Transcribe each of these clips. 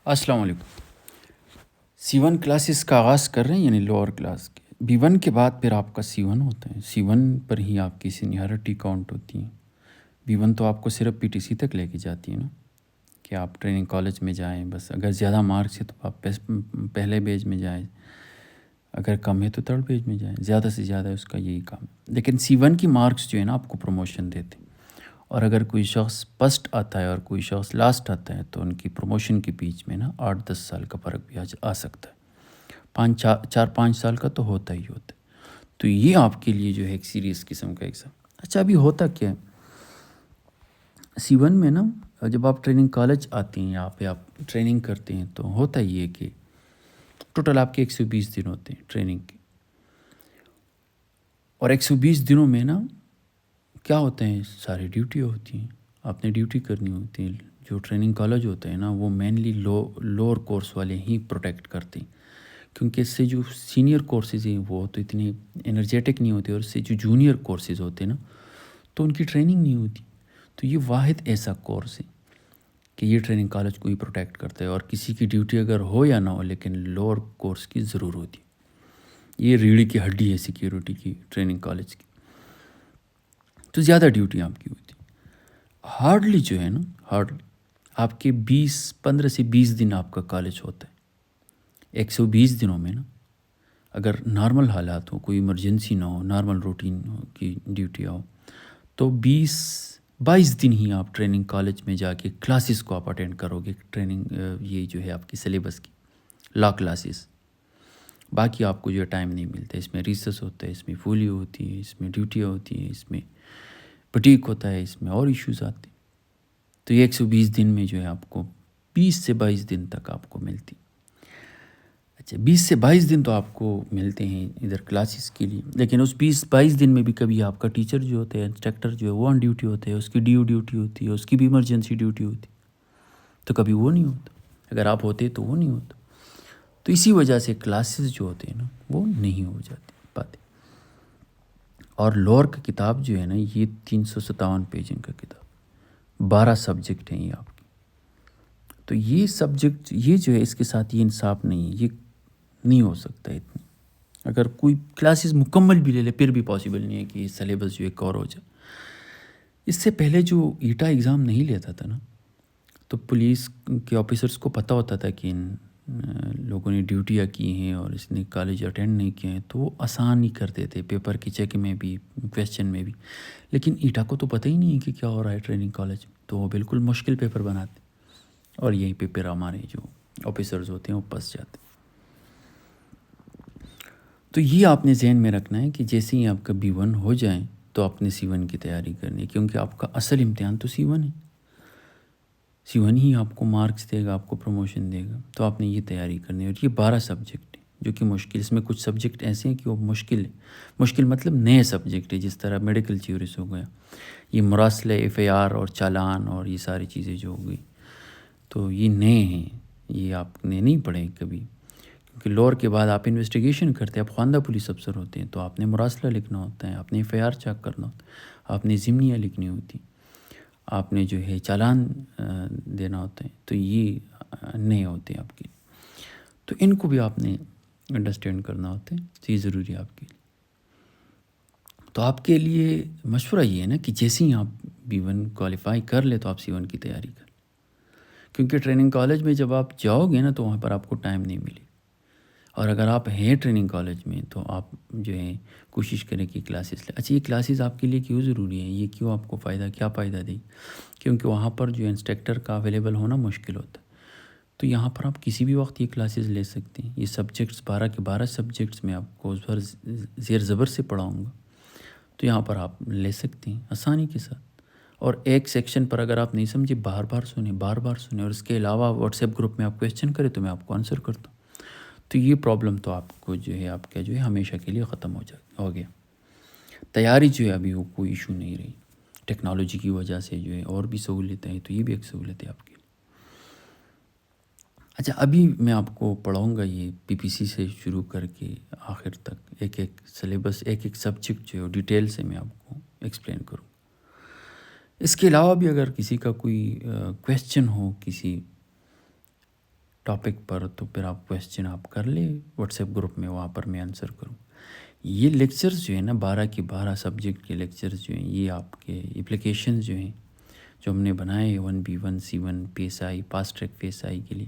السلام علیکم۔ C1 classes کا آغاز کر رہے ہیں، یعنی لوور کلاس کے B1 کے بعد پھر آپ کا C1 ہوتا ہے۔ C1 پر ہی آپ کی سینیارٹی کاؤنٹ ہوتی ہے۔ B1 تو آپ کو صرف PTC تک لے کے جاتی ہے نا، کہ آپ ٹریننگ کالج میں جائیں، بس اگر زیادہ مارکس ہے تو آپ پہلے بیچ میں جائیں، اگر کم ہے تو تھرڈ بیچ میں جائیں، زیادہ سے زیادہ اس کا یہی کام ہے۔ لیکن C1 کی مارکس جو ہے نا آپ کو پروموشن دیتے ہیں، اور اگر کوئی شخص فسٹ آتا ہے اور کوئی شخص لاسٹ آتا ہے تو ان کی پروموشن کے بیچ میں نا 8-10 سال کا فرق بھی آ سکتا ہے، 4-5 سال کا تو ہوتا ہی ہوتا ہے۔ تو یہ آپ کے لیے جو ہے ایک سیریس قسم کا ایگزام۔ اچھا، ابھی ہوتا کیا ہے C1 میں نا، جب آپ ٹریننگ کالج آتے ہیں، یہاں پہ آپ ٹریننگ کرتے ہیں تو ہوتا ہی ہے کہ ٹوٹل آپ کے 120 دن ہوتے ہیں ٹریننگ کے، اور 120 دنوں میں نا کیا ہوتے ہیں، ساری ڈیوٹی ہوتی ہیں، آپ نے ڈیوٹی کرنی ہوتی ہے۔ جو ٹریننگ کالج ہوتے ہیں نا وہ مینلی لوور کورس والے ہی پروٹیکٹ کرتے ہیں، کیونکہ اس سے جو سینئر کورسز ہیں وہ تو اتنے انرجیٹک نہیں ہوتے، اور اس سے جو جونیئر کورسز ہوتے ہیں نا تو ان کی ٹریننگ نہیں ہوتی۔ تو یہ واحد ایسا کورس ہے کہ یہ ٹریننگ کالج کو ہی پروٹیکٹ کرتا ہے، اور کسی کی ڈیوٹی اگر ہو یا نہ ہو لیکن لوور کورس کی ضرور ہوتی ہے۔ یہ ریڑھ کی ہڈی ہے سیکیورٹی کی، ٹریننگ کالج کی، تو زیادہ ڈیوٹی آپ کی ہوتی ہے۔ ہارڈلی جو ہے نا، ہارڈلی آپ کے 15 سے 20 دن آپ کا کالج ہوتا ہے۔ 120 دنوں میں نا اگر نارمل حالات ہو، کوئی ایمرجنسی نہ ہو، نارمل روٹین کی ڈیوٹی ہو، تو 22 دن ہی آپ ٹریننگ کالج میں جا کے کلاسز کو آپ اٹینڈ کرو گے۔ ٹریننگ یہ جو ہے آپ کی سلیبس کی لا کلاسز، باقی آپ کو جو ٹائم نہیں ملتا، اس میں ریسس ہوتا ہے، اس میں فولیو ہوتی ہے، اس میں ڈیوٹیاں ہوتی ہیں، اس میں پٹیک ہوتا ہے، اس میں اور ایشوز آتے ہیں۔ تو یہ 120 دن میں جو ہے آپ کو 20 سے 22 دن تک آپ کو ملتی۔ اچھا، 20 سے 22 دن تو آپ کو ملتے ہیں ادھر کلاسز کے لیے، لیکن اس 20-22 دن میں بھی کبھی آپ کا ٹیچر جو ہوتا ہے، انسٹرکٹر جو ہے وہ آن ڈیوٹی ہوتے ہیں، اس کی ڈیوٹی ہوتی ہے، اس کی بھی ایمرجنسی ڈیوٹی ہوتی ہے، تو کبھی وہ نہیں ہوتا، اگر آپ ہوتے تو وہ نہیں ہوتا۔ تو اسی وجہ سے کلاسز جو ہوتے ہیں نا وہ نہیں ہو جاتی پاتے۔ اور لوور کا کتاب جو ہے نا یہ 357 پیجن کا کتاب، 12 سبجیکٹ ہیں یہ آپ کی۔ تو یہ سبجیکٹ یہ جو ہے اس کے ساتھ یہ انصاف نہیں ہے، یہ نہیں ہو سکتا اتنی۔ اگر کوئی کلاسز مکمل بھی لے لے پھر بھی پاسبل نہیں ہے کہ یہ سلیبس جو ہے کور ہو جائے۔ اس سے پہلے جو ایٹا ایگزام نہیں لیتا تھا نا تو پولیس کے آفیسرس کو پتہ ہوتا تھا کہ ان لوگوں نے ڈیوٹیاں کی ہیں اور اس نے کالج اٹینڈ نہیں کیے ہیں، تو وہ آسان ہی کرتے تھے پیپر کی چیک میں بھی، کویسچن میں بھی۔ لیکن ایٹا کو تو پتہ ہی نہیں ہے کہ کیا ہو رہا ہے ٹریننگ کالج میں، تو وہ بالکل مشکل پیپر بناتے، اور یہیں پہ پھر ہمارے جو آفیسرز ہوتے ہیں وہ پھنس جاتے ہیں۔ تو یہ آپ نے ذہن میں رکھنا ہے کہ جیسے ہی آپ کا B1 ہو جائیں تو آپ نے C1 کی تیاری کرنی ہے، کیونکہ آپ کا اصل امتحان تو C1 ہے۔ C1 ہی آپ کو مارکس دے گا، آپ کو پروموشن دے گا، تو آپ نے یہ تیاری کرنی ہے۔ اور یہ 12 سبجیکٹ ہیں جو کہ مشکل، اس میں کچھ سبجیکٹ ایسے ہیں کہ وہ مشکل ہے، مشکل مطلب نئے سبجیکٹ ہے، جس طرح میڈیکل تھیوریز ہو گیا، یہ مراسلہ FIR اور چالان اور یہ ساری چیزیں جو ہو گئی، تو یہ نئے ہیں، یہ آپ نے نہیں پڑھے کبھی، کیونکہ لوور کے بعد آپ انویسٹیگیشن کرتے ہیں، آپ خواندہ پولیس افسر ہوتے ہیں، تو آپ نے مراسلہ لکھنا ہوتا ہے، آپ نے FIR چیک کرنا ہوتا ہے، آپ نے ضمنیہ لکھنی ہوتی، آپ نے جو ہے چالان دینا ہوتا ہے، تو یہ نئے ہوتے ہیں آپ کے، تو ان کو بھی آپ نے انڈرسٹینڈ کرنا ہوتا ہے، تو یہ ضروری ہے آپ کے لیے۔ تو آپ کے لیے مشورہ یہ ہے نا کہ جیسے ہی آپ B1 کوالیفائی کر لے تو آپ C1 کی تیاری کر لیں، کیونکہ ٹریننگ کالج میں جب آپ جاؤ گے نا تو وہاں پر آپ کو ٹائم نہیں ملے، اور اگر آپ ہیں ٹریننگ کالج میں تو آپ جو ہے کوشش کریں کہ کلاسز لیں۔ اچھا، یہ کلاسز آپ کے لیے کیوں ضروری ہیں، یہ کیوں آپ کو کیا فائدہ دے؟ کیونکہ وہاں پر جو انسٹرکٹر کا اویلیبل ہونا مشکل ہوتا ہے، تو یہاں پر آپ کسی بھی وقت یہ کلاسز لے سکتے ہیں۔ یہ سبجیکٹس 12 کے 12 سبجیکٹس میں آپ کو اس پر زیر زبر سے پڑھاؤں گا، تو یہاں پر آپ لے سکتے ہیں آسانی کے ساتھ۔ اور ایک سیکشن پر اگر آپ نہیں سمجھے بار بار سنیں، اور اس کے علاوہ واٹس ایپ گروپ میں آپ کویسچن کریں تو میں آپ کو آنسر کرتا ہوں، تو یہ پرابلم تو آپ کو جو ہے آپ کا جو ہے ہمیشہ کے لیے ختم ہو گیا۔ تیاری جو ہے ابھی وہ کوئی ایشو نہیں رہی، ٹیکنالوجی کی وجہ سے جو ہے اور بھی سہولتیں ہیں، تو یہ بھی ایک سہولت ہے آپ کے لیے۔ اچھا، ابھی میں آپ کو پڑھاؤں گا یہ PPC سے شروع کر کے آخر تک ایک ایک سلیبس، ایک ایک سبجیکٹ جو ہے ڈیٹیل سے میں آپ کو ایکسپلین کروں۔ اس کے علاوہ بھی اگر کسی کا کوئی کویسچن ہو کسی ٹاپک پر، تو پھر آپ کویسچن آپ کر لیں واٹس ایپ گروپ میں، وہاں پر میں آنسر کروں. یہ لیکچرز جو ہیں نا 12 کے 12 سبجیکٹ کے لیکچرز جو ہیں، یہ آپ کے اپلیکیشنز جو ہیں جو ہم نے بنائے 1B1 C1 PSI fast track PSI کے لیے،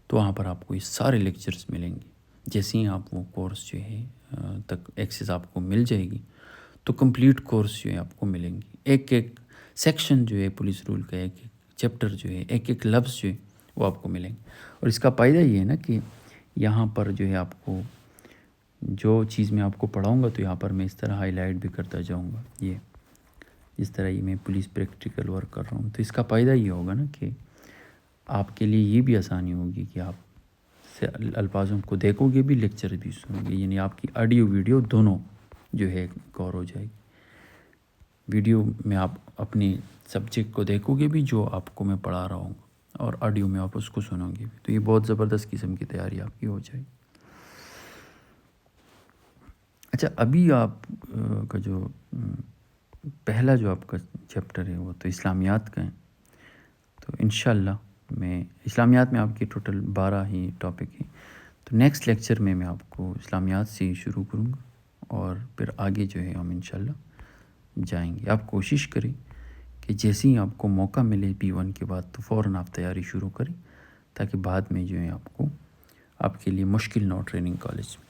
تو وہاں پر آپ کو یہ سارے لیکچرز ملیں گے. جیسے ہی آپ وہ کورس جو ہے تک ایکسیس آپ کو مل جائے گی، تو کمپلیٹ کورس جو ہے آپ کو ملیں گی. ایک ایک سیکشن جو ہے پولیس رول کا، ایک ایک چیپٹر جو ہے، ایک ایک لفظ جو ہے وہ آپ کو ملیں گے. اور اس کا فائدہ یہ ہے نا کہ یہاں پر جو ہے آپ کو جو چیز میں آپ کو پڑھاؤں گا، تو یہاں پر میں اس طرح ہائی لائٹ بھی کرتا جاؤں گا. یہ جس طرح یہ میں پولیس پریکٹیکل ورک کر رہا ہوں، تو اس کا فائدہ یہ ہوگا نا کہ آپ کے لیے یہ بھی آسانی ہوگی کہ آپ سے الفاظوں کو دیکھو گے بھی، لیکچر بھی سنو گے. یعنی آپ کی آڈیو ویڈیو دونوں جو ہے کور ہو جائے گی. ویڈیو میں آپ اپنی سبجیکٹ کو دیکھو گے بھی جو آپ کو میں پڑھا رہا ہوں، اور آڈیو میں آپ اس کو سنو گے بھی. تو یہ بہت زبردست قسم کی تیاری آپ کی ہو جائے گی. اچھا، ابھی آپ کا جو پہلا جو آپ کا چیپٹر ہے وہ تو اسلامیات کا ہے. تو انشاءاللہ میں اسلامیات میں آپ کی ٹوٹل 12 ہی ٹاپک ہیں. تو نیکسٹ لیکچر میں آپ کو اسلامیات سے شروع کروں گا، اور پھر آگے جو ہے ہم انشاءاللہ جائیں گے. آپ کوشش کریں کہ جیسے ہی آپ کو موقع ملے P1 کے بعد، تو فوراً آپ تیاری شروع کریں، تاکہ بعد میں جو ہے آپ کے لیے مشکل نہ ہو ٹریننگ کالج میں.